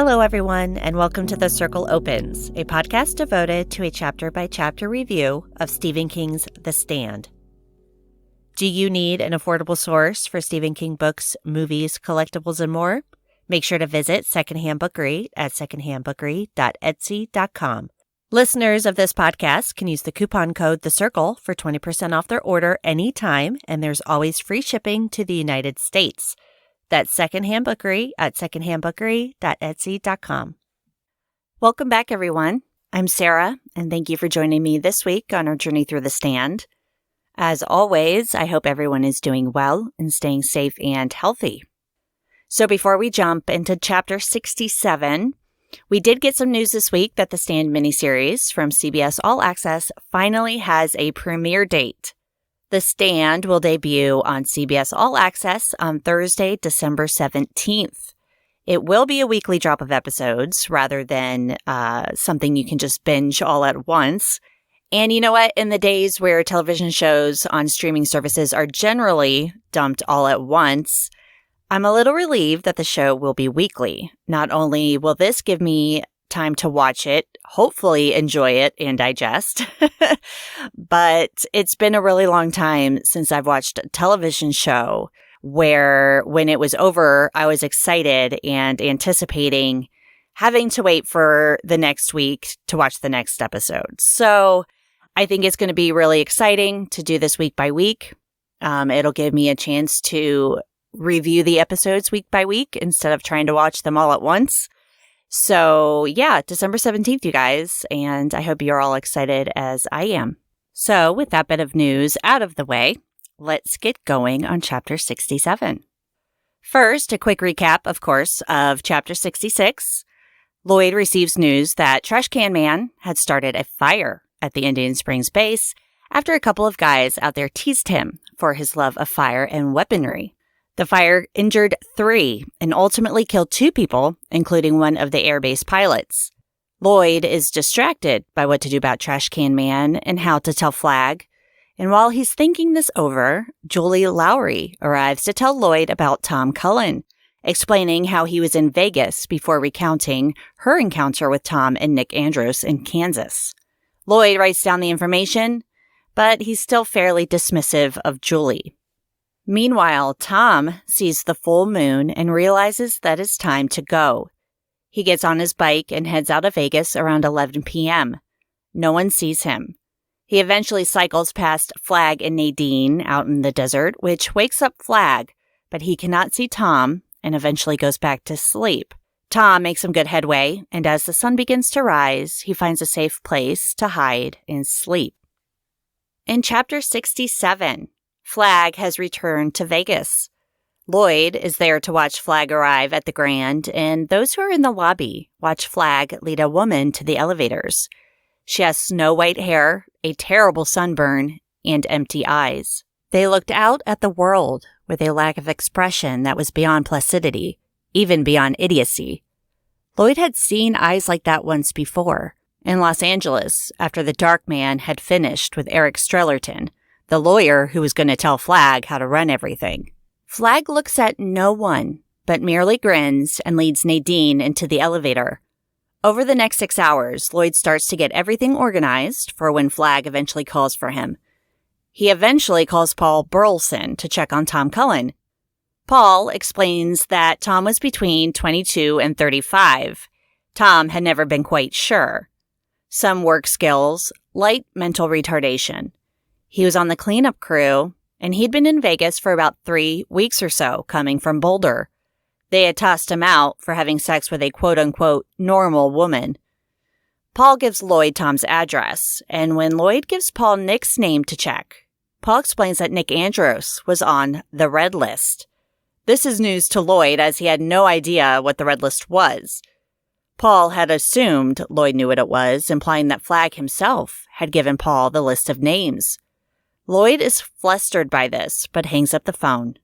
Hello, everyone, and welcome to The Circle Opens, a podcast devoted to a chapter-by-chapter review of Stephen King's The Stand. Do you need an affordable source for Stephen King books, movies, collectibles, and more? Make sure to visit Secondhand Bookery at secondhandbookery.etsy.com. Listeners of this podcast can use the coupon code THECIRCLE for 20% off their order anytime, and there's always free shipping to the United States. That's Secondhand Bookery at secondhandbookery.etsy.com. Welcome back, everyone. I'm Sarah, and thank you for joining me this week on our journey through The Stand. As always, I hope everyone is doing well and staying safe and healthy. So before we jump into Chapter 67, we did get some news this week that The Stand miniseries from CBS All Access finally has a premiere date. The Stand will debut on CBS All Access on Thursday, December 17th. It will be a weekly drop of episodes rather than something you can just binge all at once. And you know what? In the days where television shows on streaming services are generally dumped all at once, I'm a little relieved that the show will be weekly. Not only will this give me time to watch it, hopefully enjoy it and digest, but it's been a really long time since I've watched a television show where when it was over, I was excited and anticipating having to wait for the next week to watch the next episode. So I think it's going to be really exciting to do this week by week. It'll give me a chance to review the episodes week by week instead of trying to watch them all at once. So yeah, December 17th, you guys, and I hope you're all excited as I am. So with that bit of news out of the way, let's get going on Chapter 67. First, a quick recap, of course, of Chapter 66. Lloyd receives news that Trash Can Man had started a fire at the Indian Springs base after a couple of guys out there teased him for his love of fire and weaponry. The fire injured 3 and ultimately killed 2 people, including one of the airbase pilots. Lloyd is distracted by what to do about Trash Can Man and how to tell Flagg. And while he's thinking this over, Julie Lowry arrives to tell Lloyd about Tom Cullen, explaining how he was in Vegas before recounting her encounter with Tom and Nick Andros in Kansas. Lloyd writes down the information, but he's still fairly dismissive of Julie. Meanwhile, Tom sees the full moon and realizes that it's time to go. He gets on his bike and heads out of Vegas around 11 p.m. No one sees him. He eventually cycles past Flagg and Nadine out in the desert, which wakes up Flagg, but he cannot see Tom and eventually goes back to sleep. Tom makes some good headway, and as the sun begins to rise, he finds a safe place to hide and sleep. In Chapter 67, Flagg has returned to Vegas. Lloyd is there to watch Flagg arrive at the Grand, and those who are in the lobby watch Flagg lead a woman to the elevators. She has snow white hair, a terrible sunburn, and empty eyes. They looked out at the world with a lack of expression that was beyond placidity, even beyond idiocy. Lloyd had seen eyes like that once before, in Los Angeles, after the Dark Man had finished with Eric Strellerton, the lawyer who was going to tell Flagg how to run everything. Flagg looks at no one, but merely grins and leads Nadine into the elevator. Over the next 6 hours, Lloyd starts to get everything organized for when Flagg eventually calls for him. He eventually calls Paul Burleson to check on Tom Cullen. Paul explains that Tom was between 22 and 35. Tom had never been quite sure. Some work skills, light mental retardation. He was on the cleanup crew, and he'd been in Vegas for about 3 weeks or so, coming from Boulder. They had tossed him out for having sex with a quote-unquote normal woman. Paul gives Lloyd Tom's address, and when Lloyd gives Paul Nick's name to check, Paul explains that Nick Andros was on the red list. This is news to Lloyd, as he had no idea what the red list was. Paul had assumed Lloyd knew what it was, implying that Flagg himself had given Paul the list of names. Lloyd is flustered by this, but hangs up the phone.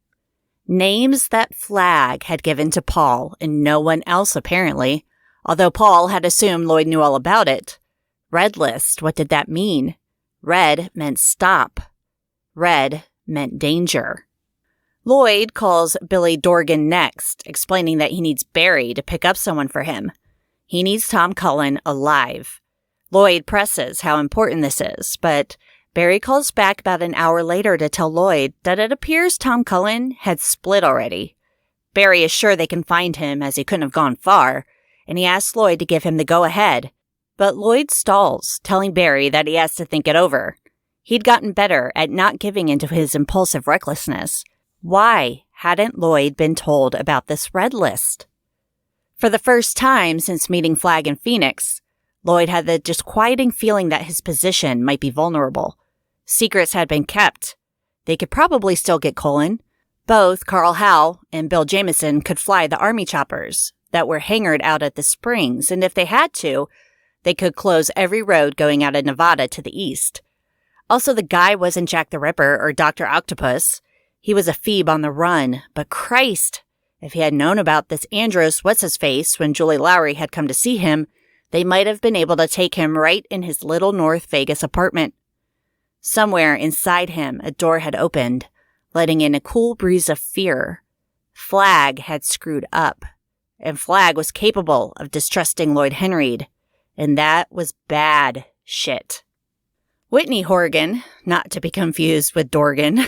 Names that Flagg had given to Paul, and no one else apparently, although Paul had assumed Lloyd knew all about it. Red list, what did that mean? Red meant stop. Red meant danger. Lloyd calls Billy Dorgan next, explaining that he needs Barry to pick up someone for him. He needs Tom Cullen alive. Lloyd presses how important this is, but Barry calls back about an hour later to tell Lloyd that it appears Tom Cullen had split already. Barry is sure they can find him as he couldn't have gone far, and he asks Lloyd to give him the go-ahead. But Lloyd stalls, telling Barry that he has to think it over. He'd gotten better at not giving into his impulsive recklessness. Why hadn't Lloyd been told about this red list? For the first time since meeting Flagg in Phoenix, Lloyd had the disquieting feeling that his position might be vulnerable. Secrets had been kept. They could probably still get Cullen. Both Carl Howe and Bill Jamison could fly the Army choppers that were hangared out at the springs, and if they had to, they could close every road going out of Nevada to the east. Also, the guy wasn't Jack the Ripper or Dr. Octopus. He was a Phoebe on the run, but Christ, if he had known about this Andros what's-his-face when Julie Lowry had come to see him, they might have been able to take him right in his little North Vegas apartment. Somewhere inside him, a door had opened, letting in a cool breeze of fear. Flagg had screwed up, and Flagg was capable of distrusting Lloyd Henreid, and that was bad shit. Whitney Horgan, not to be confused with Dorgan,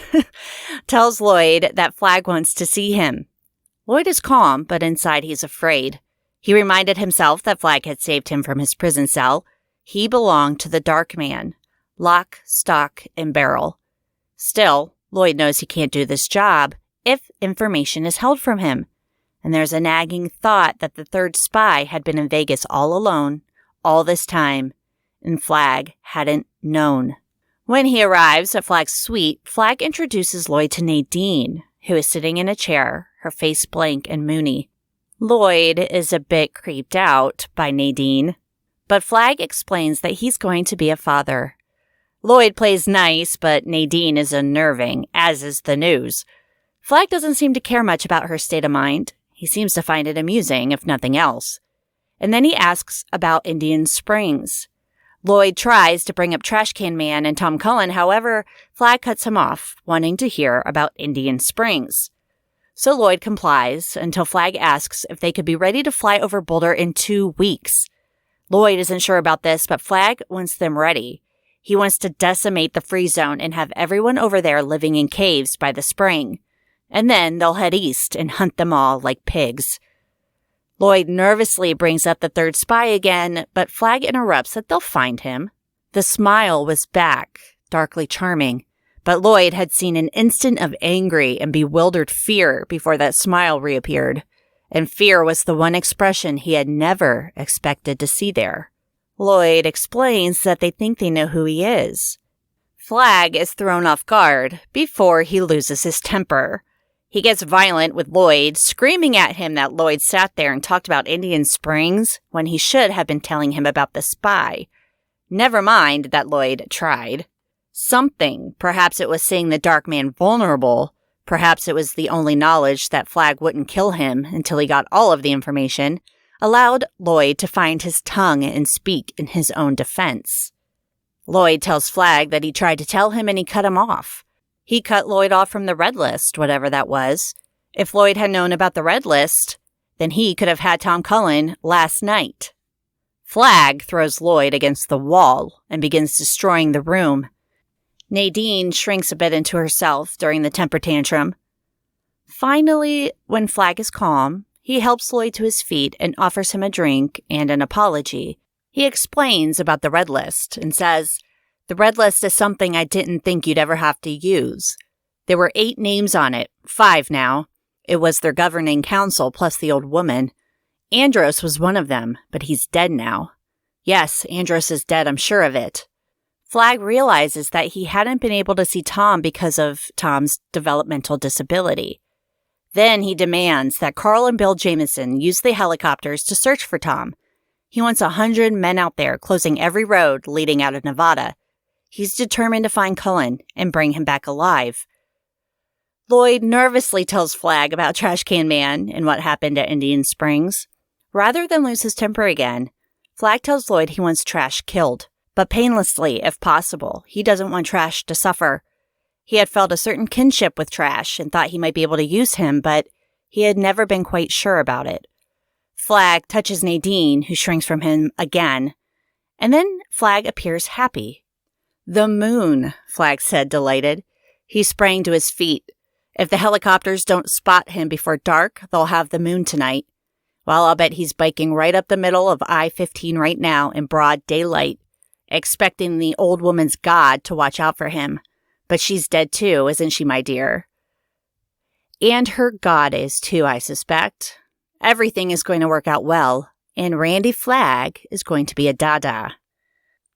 tells Lloyd that Flagg wants to see him. Lloyd is calm, but inside he's afraid. He reminded himself that Flagg had saved him from his prison cell. He belonged to the Dark Man, lock, stock, and barrel. Still, Lloyd knows he can't do this job if information is held from him. And there's a nagging thought that the third spy had been in Vegas all alone, all this time, and Flagg hadn't known. When he arrives at Flagg's suite, Flagg introduces Lloyd to Nadine, who is sitting in a chair, her face blank and moony. Lloyd is a bit creeped out by Nadine, but Flagg explains that he's going to be a father. Lloyd plays nice, but Nadine is unnerving, as is the news. Flagg doesn't seem to care much about her state of mind. He seems to find it amusing, if nothing else. And then he asks about Indian Springs. Lloyd tries to bring up Trash Can Man and Tom Cullen, however, Flagg cuts him off, wanting to hear about Indian Springs. So Lloyd complies until Flagg asks if they could be ready to fly over Boulder in 2 weeks. Lloyd isn't sure about this, but Flagg wants them ready. He wants to decimate the free zone and have everyone over there living in caves by the spring. And then they'll head east and hunt them all like pigs. Lloyd nervously brings up the third spy again, but Flagg interrupts that they'll find him. The smile was back, darkly charming, but Lloyd had seen an instant of angry and bewildered fear before that smile reappeared, and fear was the one expression he had never expected to see there. Lloyd explains that they think they know who he is. Flagg is thrown off guard before he loses his temper. He gets violent with Lloyd, screaming at him that Lloyd sat there and talked about Indian Springs when he should have been telling him about the spy. Never mind that Lloyd tried. Something, perhaps it was seeing the Dark Man vulnerable, perhaps it was the only knowledge that Flagg wouldn't kill him until he got all of the information, allowed Lloyd to find his tongue and speak in his own defense. Lloyd tells Flagg that he tried to tell him and he cut him off. He cut Lloyd off from the red list, whatever that was. If Lloyd had known about the red list, then he could have had Tom Cullen last night. Flagg throws Lloyd against the wall and begins destroying the room. Nadine shrinks a bit into herself during the temper tantrum. Finally, when Flagg is calm, he helps Lloyd to his feet and offers him a drink and an apology. He explains about the red list and says, "The red list is something I didn't think you'd ever have to use. There were 8 names on it, 5 now. It was their governing council plus the old woman. Andros was one of them, but he's dead now. Yes, Andros is dead, I'm sure of it." Flagg realizes that he hadn't been able to see Tom because of Tom's developmental disability. Then he demands that Carl and Bill Jamison use the helicopters to search for Tom. He wants 100 men out there closing every road leading out of Nevada. He's determined to find Cullen and bring him back alive. Lloyd nervously tells Flagg about Trash Can Man and what happened at Indian Springs. Rather than lose his temper again, Flagg tells Lloyd he wants Trash killed, but painlessly if possible. He doesn't want Trash to suffer. He had felt a certain kinship with Trash and thought he might be able to use him, but he had never been quite sure about it. Flagg touches Nadine, who shrinks from him again, and then Flagg appears happy. "The moon," Flagg said, delighted. He sprang to his feet. "If the helicopters don't spot him before dark, they'll have the moon tonight. Well, I'll bet he's biking right up the middle of I-15 right now in broad daylight, expecting the old woman's god to watch out for him. But she's dead too, isn't she, my dear?" And her god is too, I suspect. Everything is going to work out well, and Randy Flagg is going to be a dada.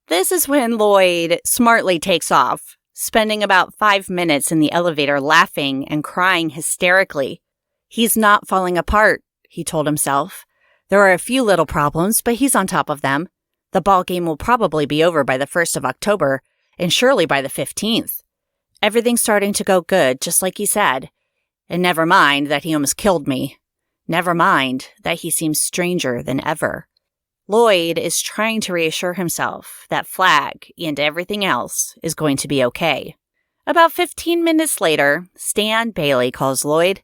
This is when Lloyd smartly takes off, spending about 5 minutes in the elevator laughing and crying hysterically. He's not falling apart, he told himself. There are a few little problems, but he's on top of them. The ball game will probably be over by the 1st of October, and surely by the 15th. Everything's starting to go good, just like he said. And never mind that he almost killed me. Never mind that he seems stranger than ever. Lloyd is trying to reassure himself that Flagg and everything else is going to be okay. About 15 minutes later, Stan Bailey calls Lloyd.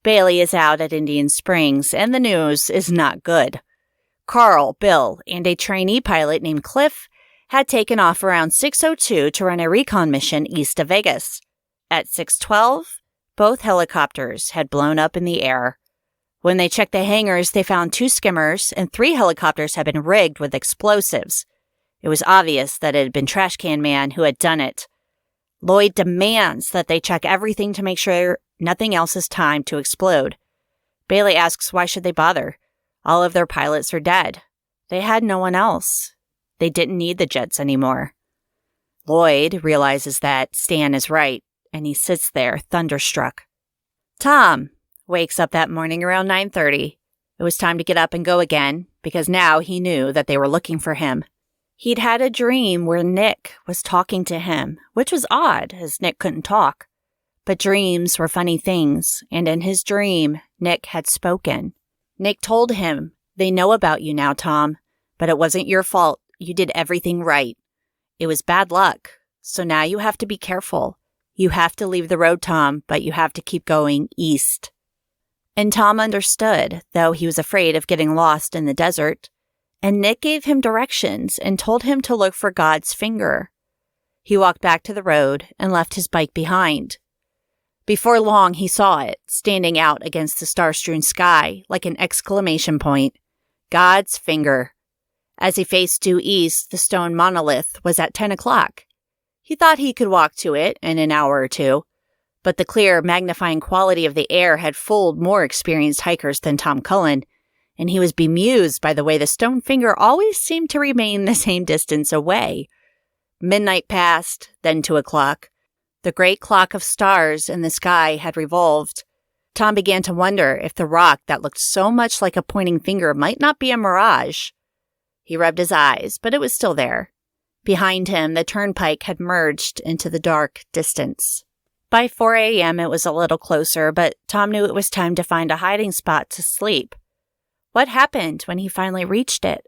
Bailey is out at Indian Springs, and the news is not good. Carl, Bill, and a trainee pilot named Cliff had taken off around 6:02 to run a recon mission east of Vegas. At 6:12, both helicopters had blown up in the air. When they checked the hangars, they found 2 skimmers and 3 helicopters had been rigged with explosives. It was obvious that it had been Trash Can Man who had done it. Lloyd demands that they check everything to make sure nothing else is timed to explode. Bailey asks why should they bother? All of their pilots are dead. They had no one else. They didn't need the jets anymore. Lloyd realizes that Stan is right, and he sits there thunderstruck. Tom wakes up that morning around 9:30. It was time to get up and go again, because now he knew that they were looking for him. He'd had a dream where Nick was talking to him, which was odd, as Nick couldn't talk. But dreams were funny things, and in his dream, Nick had spoken. Nick told him, "They know about you now, Tom, but it wasn't your fault. You did everything right. It was bad luck, so now you have to be careful. You have to leave the road, Tom, but you have to keep going east." And Tom understood, though he was afraid of getting lost in the desert. And Nick gave him directions and told him to look for God's finger. He walked back to the road and left his bike behind. Before long, he saw it, standing out against the star-strewn sky like an exclamation point. God's finger. As he faced due east, the stone monolith was at 10 o'clock. He thought he could walk to it in an hour or two, but the clear, magnifying quality of the air had fooled more experienced hikers than Tom Cullen, and he was bemused by the way the stone finger always seemed to remain the same distance away. Midnight passed, then 2 o'clock. The great clock of stars in the sky had revolved. Tom began to wonder if the rock that looked so much like a pointing finger might not be a mirage. He rubbed his eyes, but it was still there. Behind him, the turnpike had merged into the dark distance. By 4 a.m., it was a little closer, but Tom knew it was time to find a hiding spot to sleep. What happened when he finally reached it?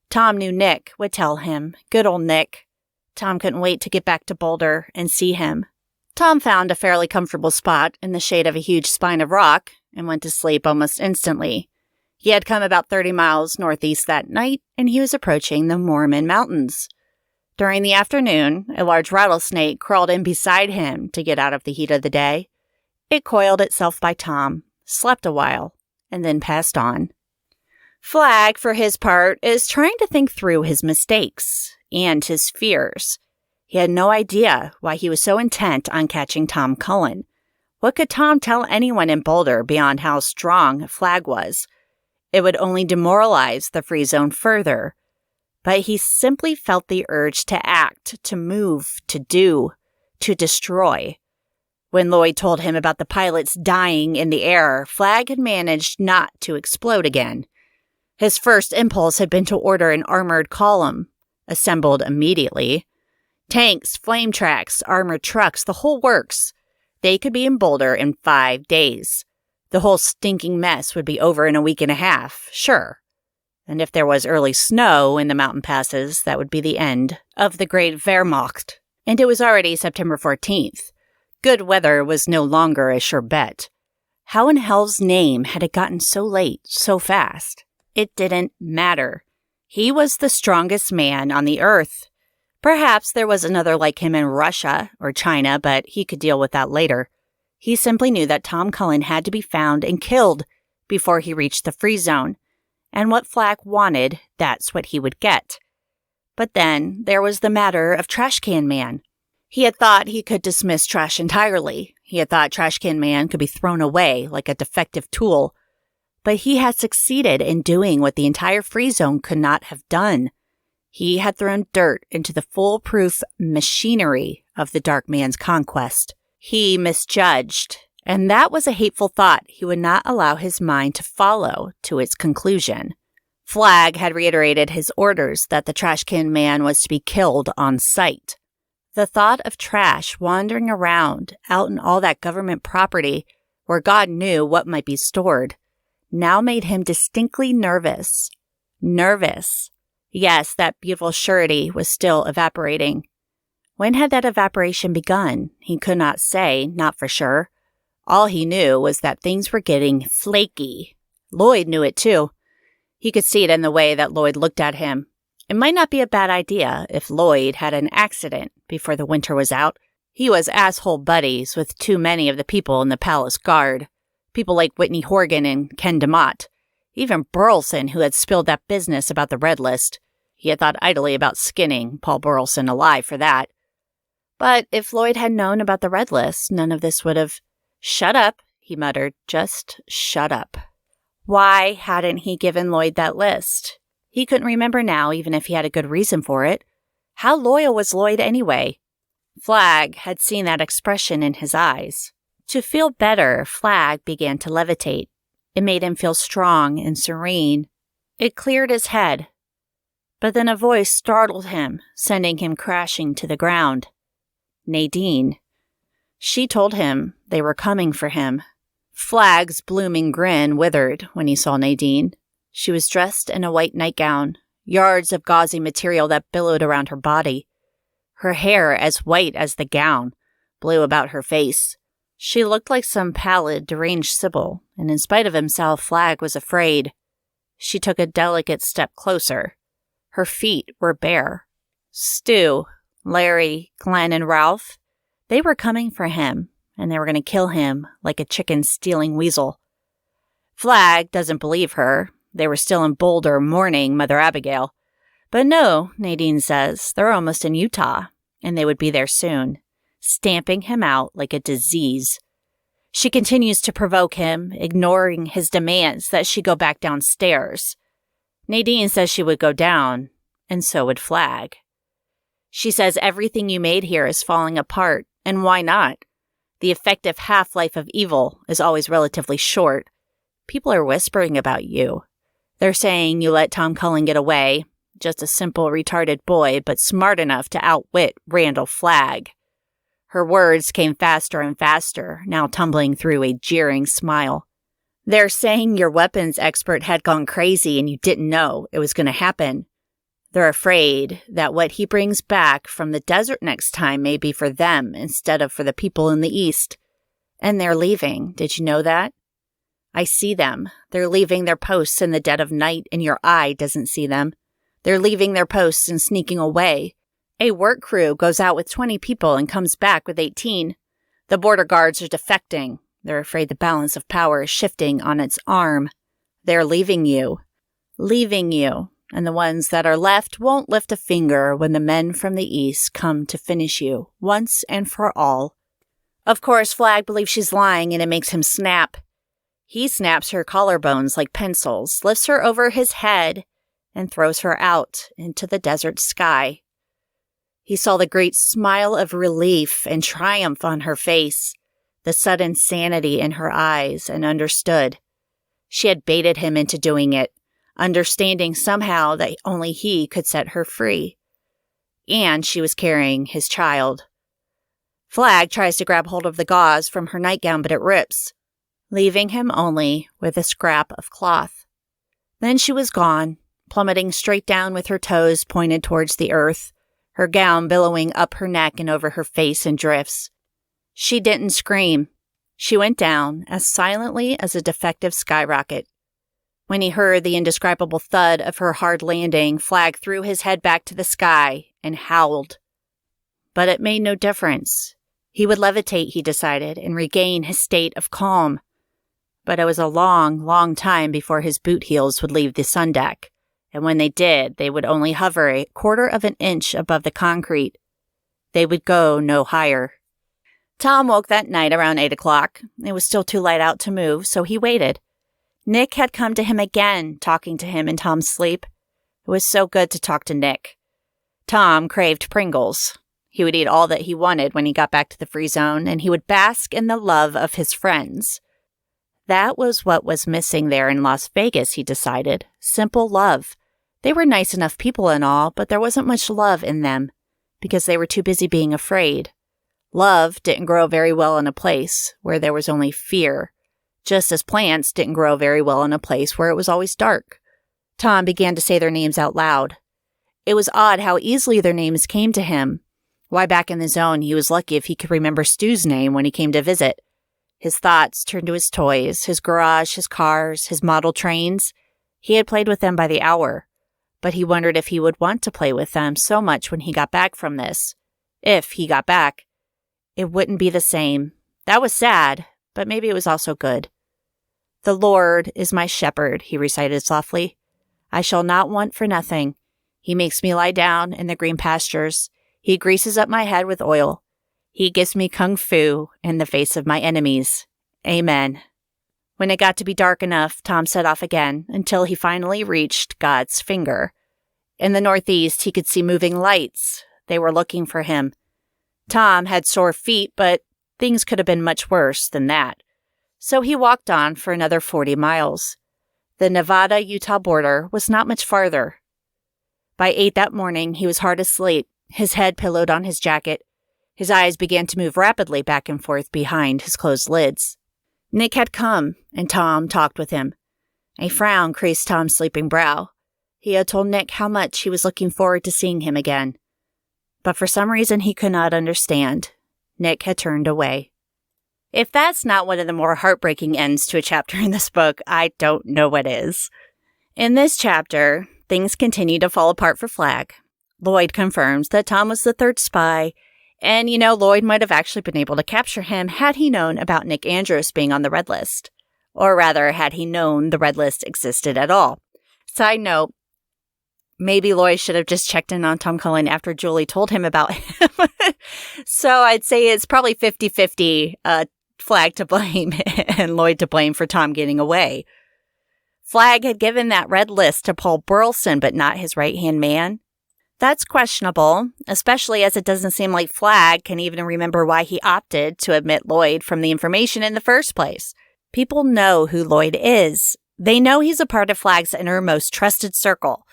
Tom knew Nick would tell him. Good old Nick. Tom couldn't wait to get back to Boulder and see him. Tom found a fairly comfortable spot in the shade of a huge spine of rock and went to sleep almost instantly. He had come about 30 miles northeast that night, and he was approaching the Mormon Mountains. During the afternoon, a large rattlesnake crawled in beside him to get out of the heat of the day. It coiled itself by Tom, slept a while, and then passed on. Flagg, for his part, is trying to think through his mistakes and his fears. He had no idea why he was so intent on catching Tom Cullen. What could Tom tell anyone in Boulder beyond how strong Flagg was? It would only demoralize the Free Zone further. But he simply felt the urge to act, to move, to do, to destroy. When Lloyd told him about the pilots dying in the air, Flagg had managed not to explode again. His first impulse had been to order an armored column, assembled immediately. Tanks, flame tracks, armored trucks, the whole works. They could be in Boulder in 5 days. The whole stinking mess would be over in a week and a half, sure. And if there was early snow in the mountain passes, that would be the end of the Great Wehrmacht. And it was already September 14th. Good weather was no longer a sure bet. How in hell's name had it gotten so late, so fast? It didn't matter. He was the strongest man on the earth. Perhaps there was another like him in Russia or China, but he could deal with that later. He simply knew that Tom Cullen had to be found and killed before he reached the free zone. And what Flagg wanted, that's what he would get. But then there was the matter of Trash Can Man. He had thought he could dismiss trash entirely. He had thought Trash Can Man could be thrown away like a defective tool. But he had succeeded in doing what the entire free zone could not have done. He had thrown dirt into the foolproof machinery of the Dark Man's conquest. He misjudged, and that was a hateful thought he would not allow his mind to follow to its conclusion. Flagg had reiterated his orders that the Trash Can Man was to be killed on sight. The thought of trash wandering around out in all that government property where God knew what might be stored now made him distinctly nervous. Nervous. Yes, that beautiful surety was still evaporating. When had that evaporation begun? He could not say, not for sure. All he knew was that things were getting flaky. Lloyd knew it too. He could see it in the way that Lloyd looked at him. It might not be a bad idea if Lloyd had an accident before the winter was out. He was asshole buddies with too many of the people in the Palace Guard. People like Whitney Horgan and Ken DeMott. Even Burleson, who had spilled that business about the Red List. He had thought idly about skinning Paul Burleson alive for that. But if Lloyd had known about the Red List, none of this would have... "Shut up," he muttered. "Just shut up." Why hadn't he given Lloyd that list? He couldn't remember now, even if he had a good reason for it. How loyal was Lloyd anyway? Flagg had seen that expression in his eyes. To feel better, Flagg began to levitate. It made him feel strong and serene. It cleared his head. But then a voice startled him, sending him crashing to the ground. Nadine. She told him they were coming for him. Flagg's blooming grin withered when he saw Nadine. She was dressed in a white nightgown, yards of gauzy material that billowed around her body. Her hair, as white as the gown, blew about her face. She looked like some pallid, deranged sibyl, and in spite of himself, Flagg was afraid. She took a delicate step closer. Her feet were bare. Stu, Larry, Glenn, and Ralph, they were coming for him, and they were going to kill him like a chicken-stealing weasel. Flagg doesn't believe her. They were still in Boulder mourning Mother Abigail. But no, Nadine says, they're almost in Utah, and they would be there soon, stamping him out like a disease. She continues to provoke him, ignoring his demands that she go back downstairs. Nadine says she would go down, and so would Flagg. She says everything you made here is falling apart, and why not? The effective half-life of evil is always relatively short. People are whispering about you. They're saying you let Tom Cullen get away, just a simple retarded boy, but smart enough to outwit Randall Flagg. Her words came faster and faster, now tumbling through a jeering smile. They're saying your weapons expert had gone crazy and you didn't know it was going to happen. They're afraid that what he brings back from the desert next time may be for them instead of for the people in the East. And they're leaving. Did you know that? I see them. They're leaving their posts in the dead of night and your eye doesn't see them. They're leaving their posts and sneaking away. A work crew goes out with 20 people and comes back with 18. The border guards are defecting. They're afraid the balance of power is shifting on its arm. They're leaving you. Leaving you. And the ones that are left won't lift a finger when the men from the East come to finish you, once and for all. Of course, Flagg believes she's lying and it makes him snap. He snaps her collarbones like pencils, lifts her over his head, and throws her out into the desert sky. He saw the great smile of relief and triumph on her face, the sudden sanity in her eyes, and understood. She had baited him into doing it, understanding somehow that only he could set her free. And she was carrying his child. Flagg tries to grab hold of the gauze from her nightgown, but it rips, leaving him only with a scrap of cloth. Then she was gone, plummeting straight down with her toes pointed towards the earth, her gown billowing up her neck and over her face in drifts. She didn't scream. She went down as silently as a defective skyrocket. When he heard the indescribable thud of her hard landing, Flagg threw his head back to the sky and howled. But it made no difference. He would levitate, he decided, and regain his state of calm. But it was a long, long time before his boot heels would leave the sun deck, and when they did, they would only hover a quarter of an inch above the concrete. They would go no higher. Tom woke that night around 8 o'clock. It was still too light out to move, so he waited. Nick had come to him again, talking to him in Tom's sleep. It was so good to talk to Nick. Tom craved Pringles. He would eat all that he wanted when he got back to the free zone, and he would bask in the love of his friends. That was what was missing there in Las Vegas, he decided. Simple love. They were nice enough people and all, but there wasn't much love in them, because they were too busy being afraid. Love didn't grow very well in a place where there was only fear, just as plants didn't grow very well in a place where it was always dark. Tom began to say their names out loud. It was odd how easily their names came to him. Why, back in the zone, he was lucky if he could remember Stu's name when he came to visit. His thoughts turned to his toys, his garage, his cars, his model trains. He had played with them by the hour, but he wondered if he would want to play with them so much when he got back from this. If he got back, it wouldn't be the same. That was sad, but maybe it was also good. "The Lord is my shepherd," he recited softly. "I shall not want for nothing. He makes me lie down in the green pastures. He greases up my head with oil. He gives me kung fu in the face of my enemies. Amen." When it got to be dark enough, Tom set off again until he finally reached God's finger. In the northeast, he could see moving lights. They were looking for him. Tom had sore feet, but things could have been much worse than that. So he walked on for another 40 miles. The Nevada-Utah border was not much farther. By 8 that morning, he was hard asleep, his head pillowed on his jacket. His eyes began to move rapidly back and forth behind his closed lids. Nick had come, and Tom talked with him. A frown creased Tom's sleeping brow. He had told Nick how much he was looking forward to seeing him again. But for some reason he could not understand. Nick had turned away. If that's not one of the more heartbreaking ends to a chapter in this book, I don't know what is. In this chapter, things continue to fall apart for Flagg. Lloyd confirms that Tom was the third spy, and Lloyd might have actually been able to capture him had he known about Nick Andrews being on the red list. Or rather, had he known the red list existed at all. Side note, maybe Lloyd should have just checked in on Tom Cullen after Julie told him about him. So I'd say it's probably 50-50 Flagg to blame and Lloyd to blame for Tom getting away. Flagg had given that red list to Paul Burleson, but not his right-hand man. That's questionable, especially as it doesn't seem like Flagg can even remember why he opted to omit Lloyd from the information in the first place. People know who Lloyd is. They know he's a part of Flagg's innermost trusted circle.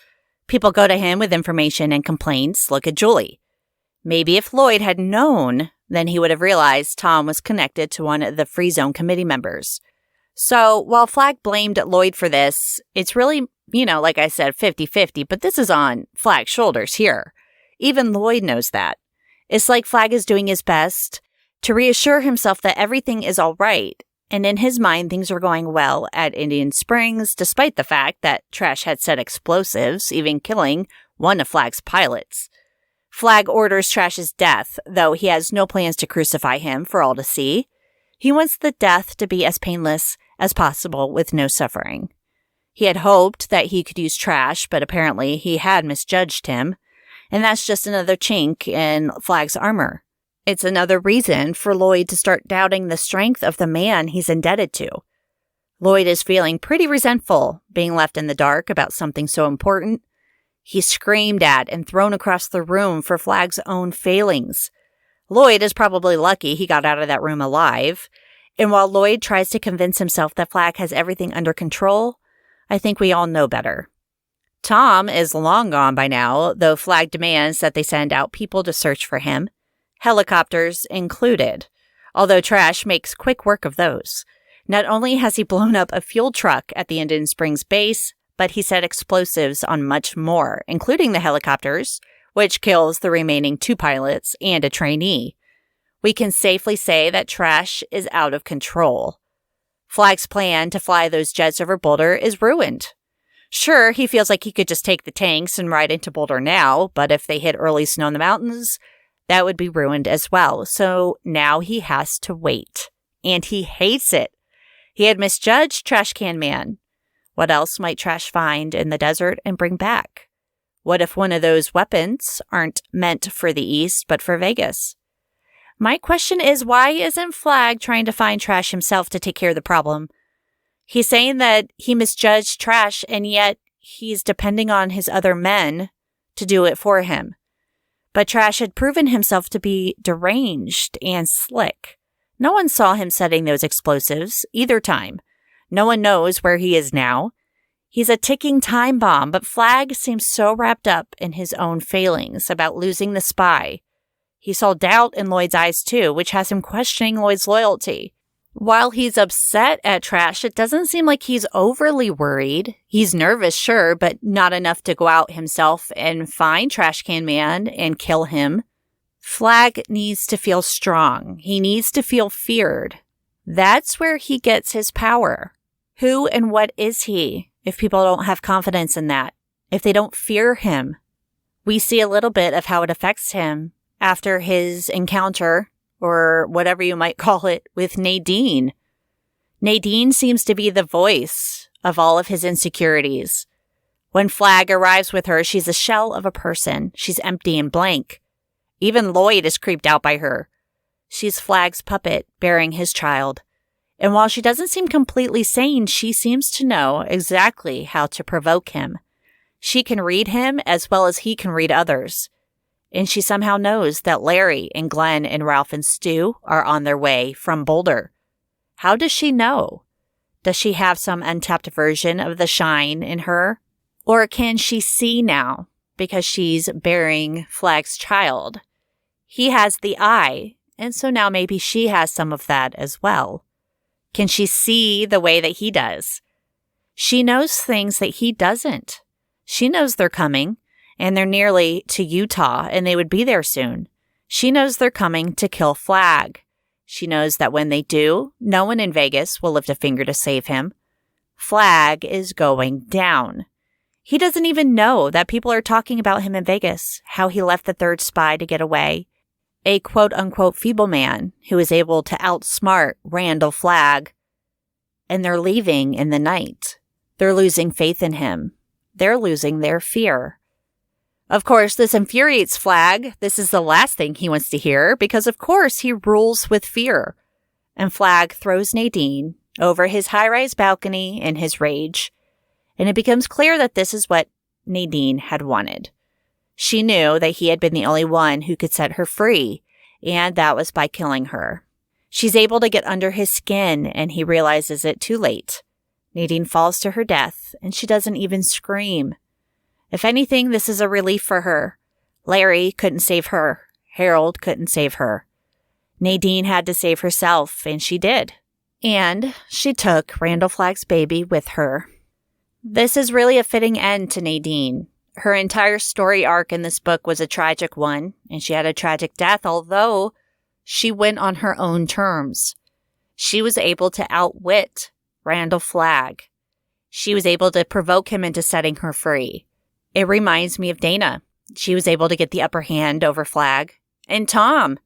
People go to him with information and complaints. Look at Julie. Maybe if Lloyd had known, then he would have realized Tom was connected to one of the Free Zone committee members. So while Flagg blamed Lloyd for this, it's really, like I said, 50-50, but this is on Flagg's shoulders here. Even Lloyd knows that. It's like Flagg is doing his best to reassure himself that everything is all right. And in his mind, things were going well at Indian Springs, despite the fact that Trash had set explosives, even killing one of Flagg's pilots. Flagg orders Trash's death, though he has no plans to crucify him for all to see. He wants the death to be as painless as possible with no suffering. He had hoped that he could use Trash, but apparently he had misjudged him, and that's just another chink in Flagg's armor. It's another reason for Lloyd to start doubting the strength of the man he's indebted to. Lloyd is feeling pretty resentful being left in the dark about something so important. He's screamed at and thrown across the room for Flagg's own failings. Lloyd is probably lucky he got out of that room alive. And while Lloyd tries to convince himself that Flagg has everything under control, I think we all know better. Tom is long gone by now, though Flagg demands that they send out people to search for him. Helicopters included, although Trash makes quick work of those. Not only has he blown up a fuel truck at the Indian Springs base, but he set explosives on much more, including the helicopters, which kills the remaining 2 pilots and a trainee. We can safely say that Trash is out of control. Flagg's plan to fly those jets over Boulder is ruined. Sure, he feels like he could just take the tanks and ride into Boulder now, but if they hit early snow in the mountains, that would be ruined as well. So now he has to wait. And he hates it. He had misjudged Trash Can Man. What else might Trash find in the desert and bring back? What if one of those weapons aren't meant for the East, but for Vegas? My question is, why isn't Flagg trying to find Trash himself to take care of the problem? He's saying that he misjudged Trash, and yet he's depending on his other men to do it for him. But Trash had proven himself to be deranged and slick. No one saw him setting those explosives either time. No one knows where he is now. He's a ticking time bomb, but Flagg seems so wrapped up in his own failings about losing the spy. He saw doubt in Lloyd's eyes too, which has him questioning Lloyd's loyalty. While he's upset at Trash, it doesn't seem like he's overly worried. He's nervous, sure, but not enough to go out himself and find Trash Can Man and kill him. Flagg needs to feel strong. He needs to feel feared. That's where he gets his power. Who and what is he if people don't have confidence in that? If they don't fear him? We see a little bit of how it affects him after his encounter, or whatever you might call it, with Nadine. Nadine seems to be the voice of all of his insecurities. When Flagg arrives with her, she's a shell of a person. She's empty and blank. Even Lloyd is creeped out by her. She's Flagg's puppet, bearing his child. And while she doesn't seem completely sane, she seems to know exactly how to provoke him. She can read him as well as he can read others. And she somehow knows that Larry and Glenn and Ralph and Stu are on their way from Boulder. How does she know? Does she have some untapped version of the shine in her? Or can she see now because she's bearing Flagg's child? He has the eye, and so now maybe she has some of that as well. Can she see the way that he does? She knows things that he doesn't. She knows they're coming. And they're nearly to Utah, and they would be there soon. She knows they're coming to kill Flagg. She knows that when they do, no one in Vegas will lift a finger to save him. Flagg is going down. He doesn't even know that people are talking about him in Vegas, how he left the third spy to get away. A quote-unquote feeble man who is able to outsmart Randall Flagg. And they're leaving in the night. They're losing faith in him. They're losing their fear. Of course, this infuriates Flagg. This is the last thing he wants to hear because, of course, he rules with fear. And Flagg throws Nadine over his high-rise balcony in his rage. And it becomes clear that this is what Nadine had wanted. She knew that he had been the only one who could set her free, and that was by killing her. She's able to get under his skin, and he realizes it too late. Nadine falls to her death, and she doesn't even scream. If anything, this is a relief for her. Larry couldn't save her. Harold couldn't save her. Nadine had to save herself, and she did. And she took Randall Flagg's baby with her. This is really a fitting end to Nadine. Her entire story arc in this book was a tragic one, and she had a tragic death, although she went on her own terms. She was able to outwit Randall Flagg. She was able to provoke him into setting her free. It reminds me of Dana. She was able to get the upper hand over Flagg. And Tom.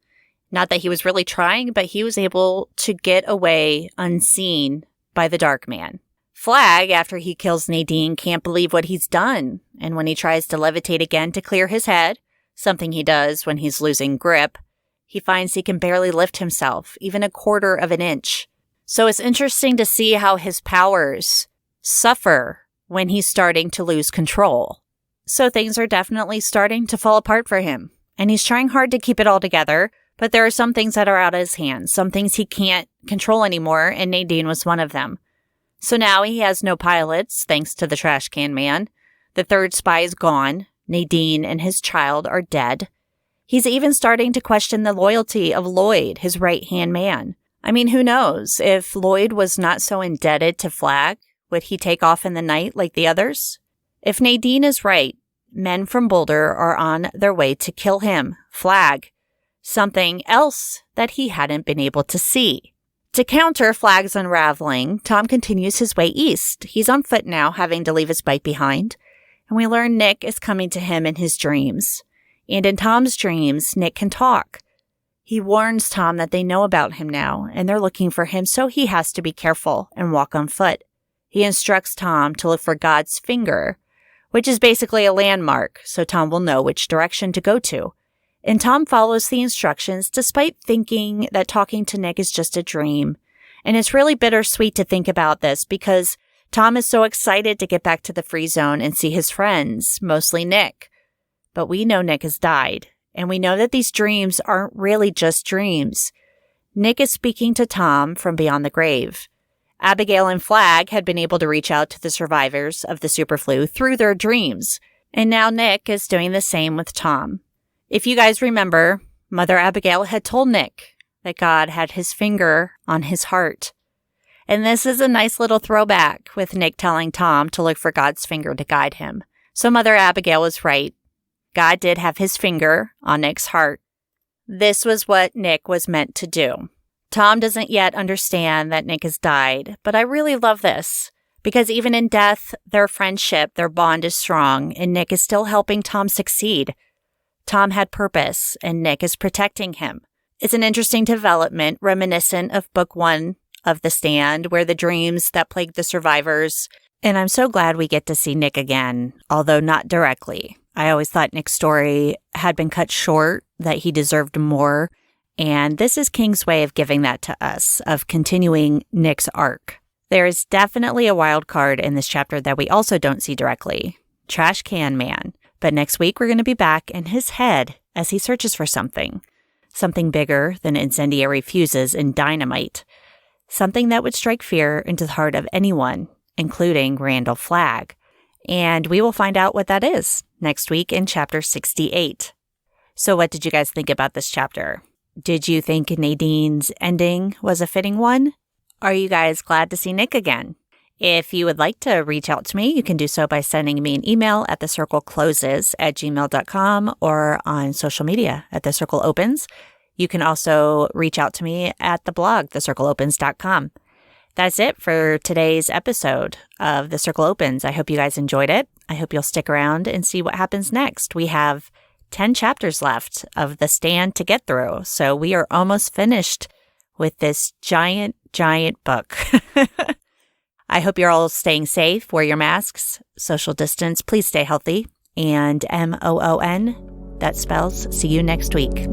Not that he was really trying, but he was able to get away unseen by the Dark Man. Flagg, after he kills Nadine, can't believe what he's done. And when he tries to levitate again to clear his head, something he does when he's losing grip, he finds he can barely lift himself, even a quarter of an inch. So it's interesting to see how his powers suffer when he's starting to lose control. So things are definitely starting to fall apart for him. And he's trying hard to keep it all together, but there are some things that are out of his hands, some things he can't control anymore, and Nadine was one of them. So now he has no pilots, thanks to the Trash Can Man. The third spy is gone. Nadine and his child are dead. He's even starting to question the loyalty of Lloyd, his right-hand man. I mean, who knows? If Lloyd was not so indebted to Flagg, would he take off in the night like the others? If Nadine is right, men from Boulder are on their way to kill him, Flagg. something else that he hadn't been able to see. To counter Flagg's unraveling, Tom continues his way east. He's on foot now, having to leave his bike behind. And we learn Nick is coming to him in his dreams. And in Tom's dreams, Nick can talk. He warns Tom that they know about him now, and they're looking for him, so he has to be careful and walk on foot. He instructs Tom to look for God's finger, which is basically a landmark, so Tom will know which direction to go to. And Tom follows the instructions despite thinking that talking to Nick is just a dream. And it's really bittersweet to think about this because Tom is so excited to get back to the free zone and see his friends, mostly Nick. But we know Nick has died, and we know that these dreams aren't really just dreams. Nick is speaking to Tom from beyond the grave. Abigail and Flagg had been able to reach out to the survivors of the superflu through their dreams, and now Nick is doing the same with Tom. If you guys remember, Mother Abigail had told Nick that God had his finger on his heart. And this is a nice little throwback with Nick telling Tom to look for God's finger to guide him. So Mother Abigail was right. God did have his finger on Nick's heart. This was what Nick was meant to do. Tom doesn't yet understand that Nick has died, but I really love this because even in death, their friendship, their bond is strong, and Nick is still helping Tom succeed. Tom had purpose, and Nick is protecting him. It's an interesting development reminiscent of Book 1 of The Stand, where the dreams that plagued the survivors. And I'm so glad we get to see Nick again, although not directly. I always thought Nick's story had been cut short, that he deserved more. And this is King's way of giving that to us, of continuing Nick's arc. There is definitely a wild card in this chapter that we also don't see directly. Trash Can Man. But next week, we're going to be back in his head as he searches for something bigger than incendiary fuses and dynamite, something that would strike fear into the heart of anyone, including Randall Flagg. And we will find out what that is next week in chapter 68. So what did you guys think about this chapter? Did you think Nadine's ending was a fitting one? Are you guys glad to see Nick again? If you would like to reach out to me, you can do so by sending me an email at thecirclecloses@gmail.com or on social media at thecircleopens. You can also reach out to me at the blog, thecircleopens.com. That's it for today's episode of The Circle Opens. I hope you guys enjoyed it. I hope you'll stick around and see what happens next. We have 10 chapters left of The Stand to get through, so we are almost finished with this giant book. I hope you're all staying safe, wear your masks, social distance, please stay healthy, and MOON, that spells see you next week.